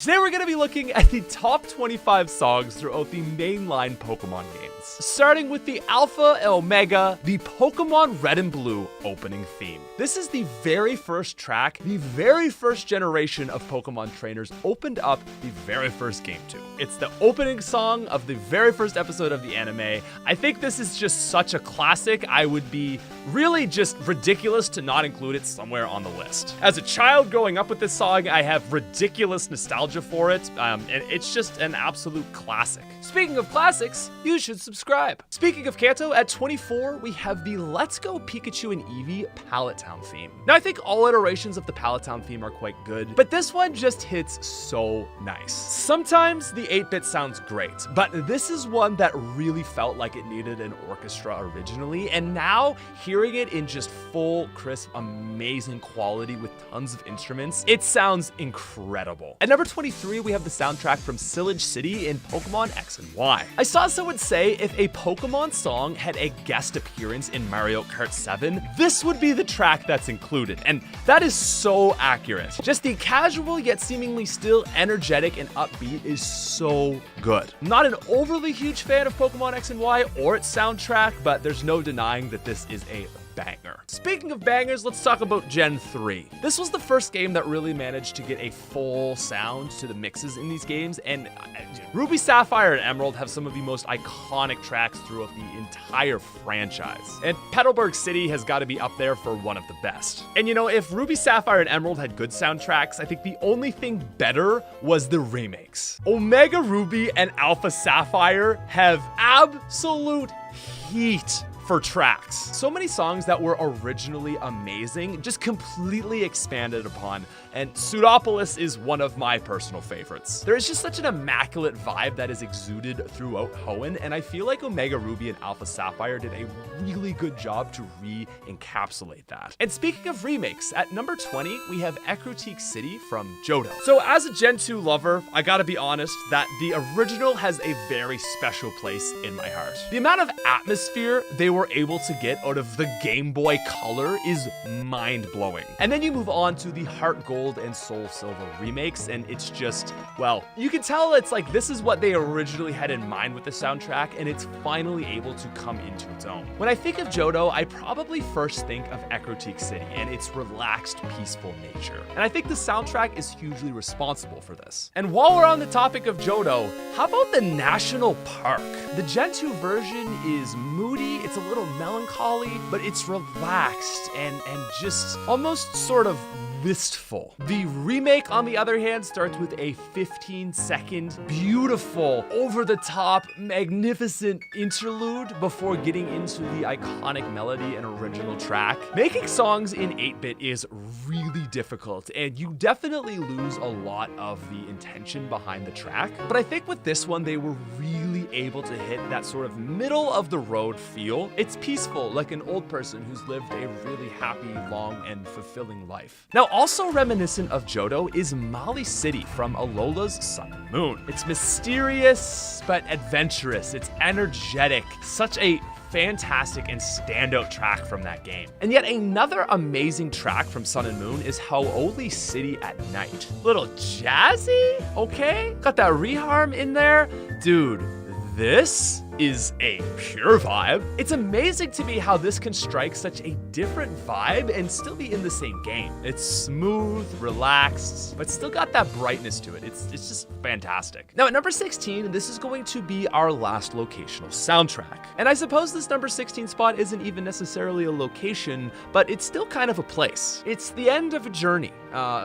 Today we're going to be looking at the top 25 songs throughout the mainline Pokemon games. Starting with the Alpha and Omega, the Pokemon Red and Blue opening theme. This is the very first track the very first generation of Pokemon trainers opened up the very first game to. It's the opening song of the very first episode of the anime. I think this is just such a classic. I would be really just ridiculous to not include it somewhere on the list. As a child growing up with this song, I have ridiculous nostalgia for it, and it's just an absolute classic. Speaking of classics, you should subscribe. Speaking of Kanto, at 24, we have the Let's Go Pikachu and Eevee Pallet Town theme. Now, I think all iterations of the Pallet Town theme are quite good, but this one just hits so nice. Sometimes the 8-bit sounds great, but this is one that really felt like it needed an orchestra originally, and now hearing it in just full, crisp, amazing quality with tons of instruments, it sounds incredible. At number 23, we have the soundtrack from Sillage City in Pokemon X and Y. I saw someone say if a Pokemon song had a guest appearance in Mario Kart 7, this would be the track that's included, and that is so accurate. Just the casual yet seemingly still energetic and upbeat is so good. I'm not an overly huge fan of Pokemon X and Y or its soundtrack, but there's no denying that this is a banger. Speaking of bangers, let's talk about Gen 3. This was the first game that really managed to get a full sound to the mixes in these games, and Ruby, Sapphire, and Emerald have some of the most iconic tracks throughout the entire franchise. And Petalburg City has got to be up there for one of the best. And you know, if Ruby, Sapphire, and Emerald had good soundtracks, I think the only thing better was the remakes. Omega Ruby and Alpha Sapphire have absolute heat for tracks. So many songs that were originally amazing, just completely expanded upon, and Pseudopolis is one of my personal favorites. There is just such an immaculate vibe that is exuded throughout Hoenn, and I feel like Omega Ruby and Alpha Sapphire did a really good job to re-encapsulate that. And speaking of remakes, at number 20, we have Ecruteak City from Johto. So as a Gen 2 lover, I gotta be honest that the original has a very special place in my heart. The amount of atmosphere they were able to get out of the Game Boy Color is mind-blowing. And then you move on to the Heart Gold and Soul Silver remakes, and it's just, well, you can tell it's like this is what they originally had in mind with the soundtrack, and it's finally able to come into its own. When I think of Johto, I probably first think of Ecruteak City and its relaxed, peaceful nature. And I think the soundtrack is hugely responsible for this. And while we're on the topic of Johto, how about the National Park? The Gen 2 version is moody, it's a little melancholy, but it's relaxed and just almost sort of wistful. The remake, on the other hand, starts with a 15-second, beautiful, over-the-top, magnificent interlude before getting into the iconic melody and original track. Making songs in 8-bit is really difficult, and you definitely lose a lot of the intention behind the track, but I think with this one, they were really able to hit that sort of middle-of-the-road feel. It's peaceful, like an old person who's lived a really happy, long, and fulfilling life. Now, also reminiscent of Johto is Mali City from Alola's Sun and Moon. It's mysterious, but adventurous. It's energetic. Such a fantastic and standout track from that game. And yet another amazing track from Sun and Moon is Hau'oli City at Night. Little jazzy, okay? Got that reharm in there. Dude, this is a pure vibe. It's amazing to me how this can strike such a different vibe and still be in the same game. It's smooth, relaxed, but still got that brightness to it. It's just fantastic. Now at number 16, this is going to be our last locational soundtrack. And I suppose this number 16 spot isn't even necessarily a location, but it's still kind of a place. It's the end of a journey,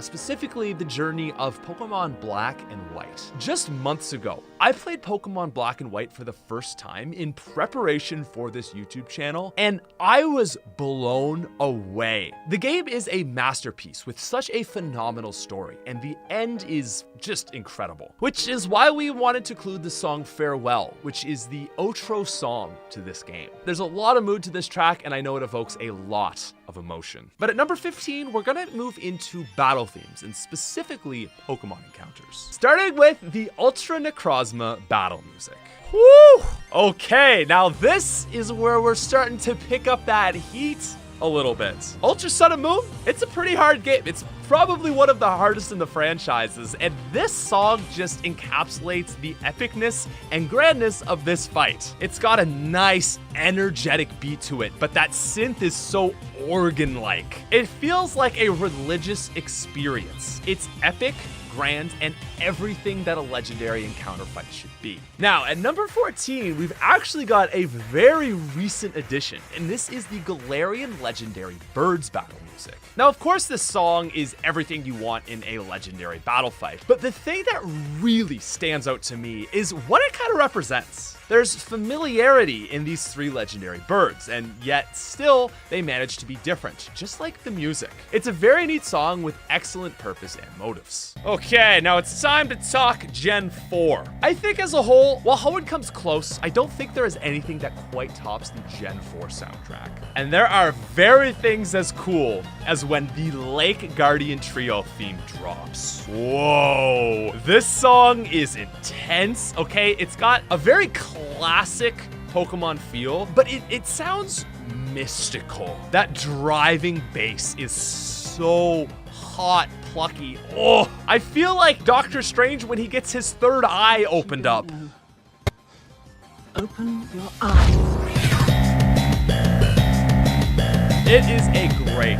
specifically the journey of Pokemon Black and White. Just months ago, I played Pokemon Black and White for the first time in preparation for this YouTube channel, and I was blown away. The game is a masterpiece with such a phenomenal story, and the end is just incredible, which is why we wanted to include the song Farewell, which is the outro song to this game. There's a lot of mood to this track, and I know it evokes a lot of emotion. But at number 15, we're gonna move into battle themes, and specifically Pokemon encounters. Starting with the Ultra Necrozma battle music. Woo! Okay, now this is where we're starting to pick up that heat. a little bit. Ultra Sun and Moon, it's a pretty hard game. It's probably one of the hardest in the franchises, and this song just encapsulates the epicness and grandness of this fight. It's got a nice, energetic beat to it, but that synth is so organ-like. It feels like a religious experience. It's epic, grand, and everything that a legendary encounter fight should be. Now, at number 14, we've actually got a very recent addition, and this is the Galarian Legendary Birds battle music. Now, of course, this song is everything you want in a legendary battle fight, but the thing that really stands out to me is what it kind of represents. There's familiarity in these three legendary birds, and yet still they manage to be different, just like the music. It's a very neat song with excellent purpose and motives. Okay, now it's time to talk Gen 4. I think as a whole, while Hoenn comes close, I don't think there is anything that quite tops the Gen 4 soundtrack. And there are very things as cool as when the Lake Guardian Trio theme drops. Whoa, this song is intense, okay? It's got a very classic Pokemon feel, but it sounds mystical. That driving bass is so hot, plucky. Oh, I feel like Doctor Strange when he gets his third eye opened up. Open your eyes. It is a great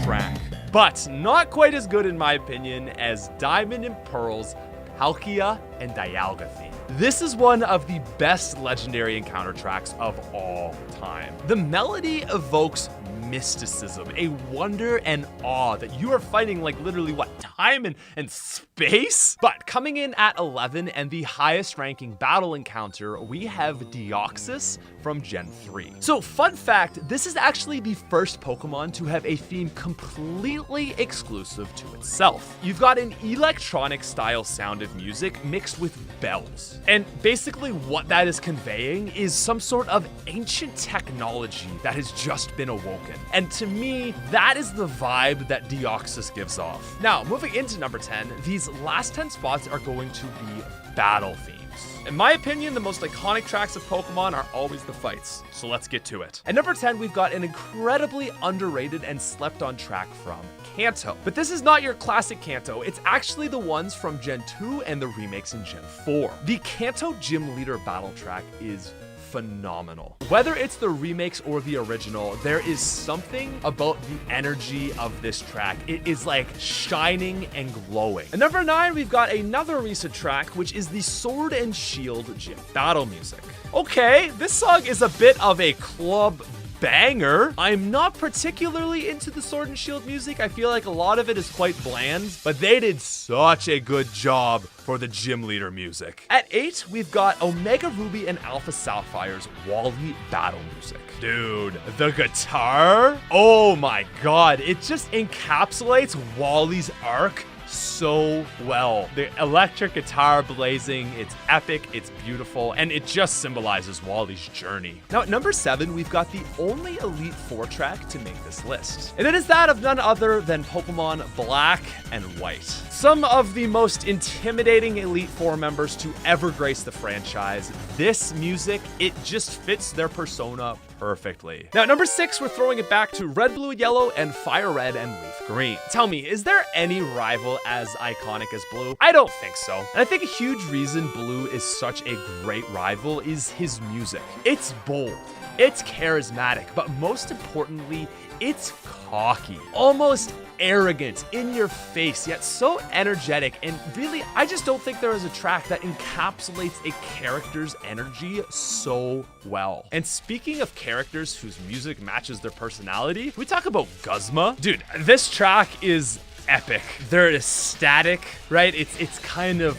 track, but not quite as good in my opinion as Diamond and Pearl's Palkia and Dialga theme. This is one of the best legendary encounter tracks of all time. The melody evokes mysticism, a wonder and awe that you are fighting like literally what, time and space? But coming in at 11 and the highest ranking battle encounter, we have Deoxys from Gen 3. So fun fact, this is actually the first Pokemon to have a theme completely exclusive to itself. You've got an electronic style sound of music mixed with bells. And basically what that is conveying is some sort of ancient technology that has just been awoken. And to me, that is the vibe that Deoxys gives off. Now, moving into number 10, these last 10 spots are going to be battle themes. In my opinion, the most iconic tracks of Pokemon are always the fights, so let's get to it. At number 10, we've got an incredibly underrated and slept on track from Kanto. But this is not your classic Kanto, it's actually the ones from Gen 2 and the remakes in Gen 4. The Kanto Gym Leader battle track is phenomenal. Whether it's the remakes or the original, there is something about the energy of this track. It is like shining and glowing. At number 9, we've got another recent track, which is the Sword and Shield Gym battle music. Okay, this song is a bit of a club banger. I'm not particularly into the Sword and Shield music. I feel like a lot of it is quite bland, but they did such a good job for the Gym Leader music. At 8, we've got Omega Ruby and Alpha Sapphire's Wally battle music. Dude, the guitar? Oh my god, it just encapsulates Wally's arc so well. The electric guitar blazing, it's epic, it's beautiful, and it just symbolizes Wally's journey. Now at number 7, we've got the only Elite Four track to make this list, and it is that of none other than Pokemon Black and White. Some of the most intimidating Elite Four members to ever grace the franchise. This music, it just fits their persona perfectly. Now, at number 6, we're throwing it back to Red, Blue, Yellow, and Fire Red and Leaf Green. Tell me, is there any rival as iconic as Blue? I don't think so. And I think a huge reason Blue is such a great rival is his music. It's bold, it's charismatic, but most importantly, it's cocky, almost arrogant, in your face, yet so energetic. And really, I just don't think there is a track that encapsulates a character's energy so well. And speaking of characters whose music matches their personality, we talk about Guzma. Dude, this track is epic. They're ecstatic, right? It's kind of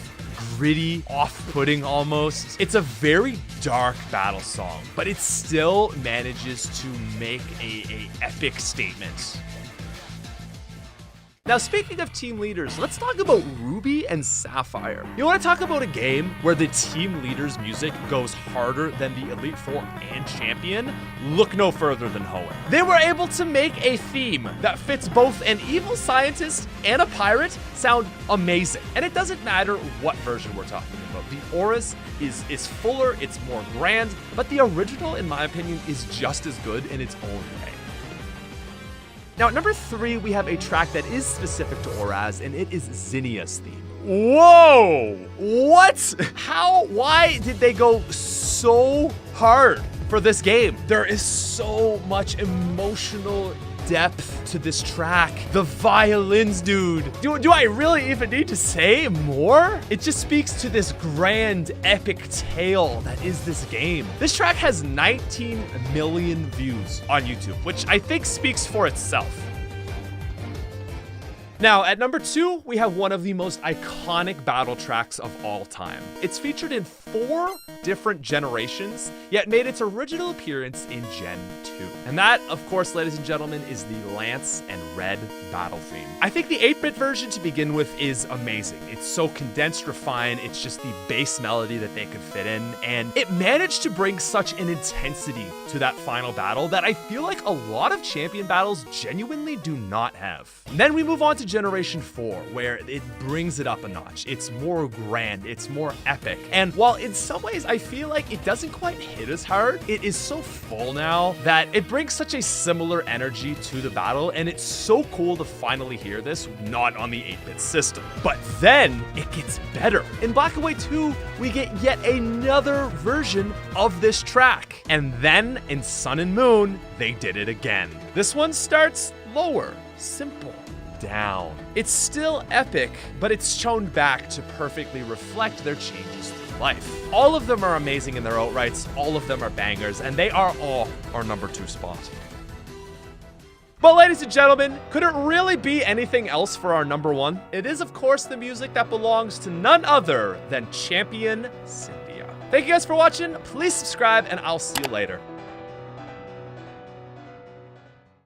gritty, off-putting almost. It's a very dark battle song, but it still manages to make a epic statement. Now, speaking of team leaders, let's talk about Ruby and Sapphire. You want to talk about a game where the team leader's music goes harder than the Elite Four and Champion? Look no further than Hoenn. They were able to make a theme that fits both an evil scientist and a pirate sound amazing. And it doesn't matter what version we're talking about. The Aurus is fuller, it's more grand, but the original, in my opinion, is just as good in its own way. Now, at number 3, we have a track that is specific to Oraz, and it is Zinnia's theme. Whoa! What? How? Why did they go so hard for this game? There is so much emotional depth to this track. The violins, dude. Do I really even need to say more? It just speaks to this grand, epic tale that is this game. This track has 19 million views on YouTube, which I think speaks for itself. Now, at number 2, we have one of the most iconic battle tracks of all time. It's featured in 4 different generations, yet made its original appearance in Gen 2. And that, of course, ladies and gentlemen, is the Lance and Red battle theme. I think the 8-bit version to begin with is amazing. It's so condensed, refined, it's just the bass melody that they could fit in, and it managed to bring such an intensity to that final battle that I feel like a lot of champion battles genuinely do not have. And then we move on to Generation 4, where it brings it up a notch. It's more grand, it's more epic. And while in some ways I feel like it doesn't quite hit as hard, it is so full now that it brings such a similar energy to the battle, and it's so cool to finally hear this not on the 8-bit system. But then it gets better. In Black and White 2, we get yet another version of this track. And then in Sun and Moon, they did it again. This one starts lower, simple, down. It's still epic, but it's toned back to perfectly reflect their changes through life. All of them are amazing in their outrights, all of them are bangers, and they are all our number 2 spot. But ladies and gentlemen, could it really be anything else for our number 1? It is, of course, the music that belongs to none other than Champion Cynthia. Thank you guys for watching, please subscribe, and I'll see you later.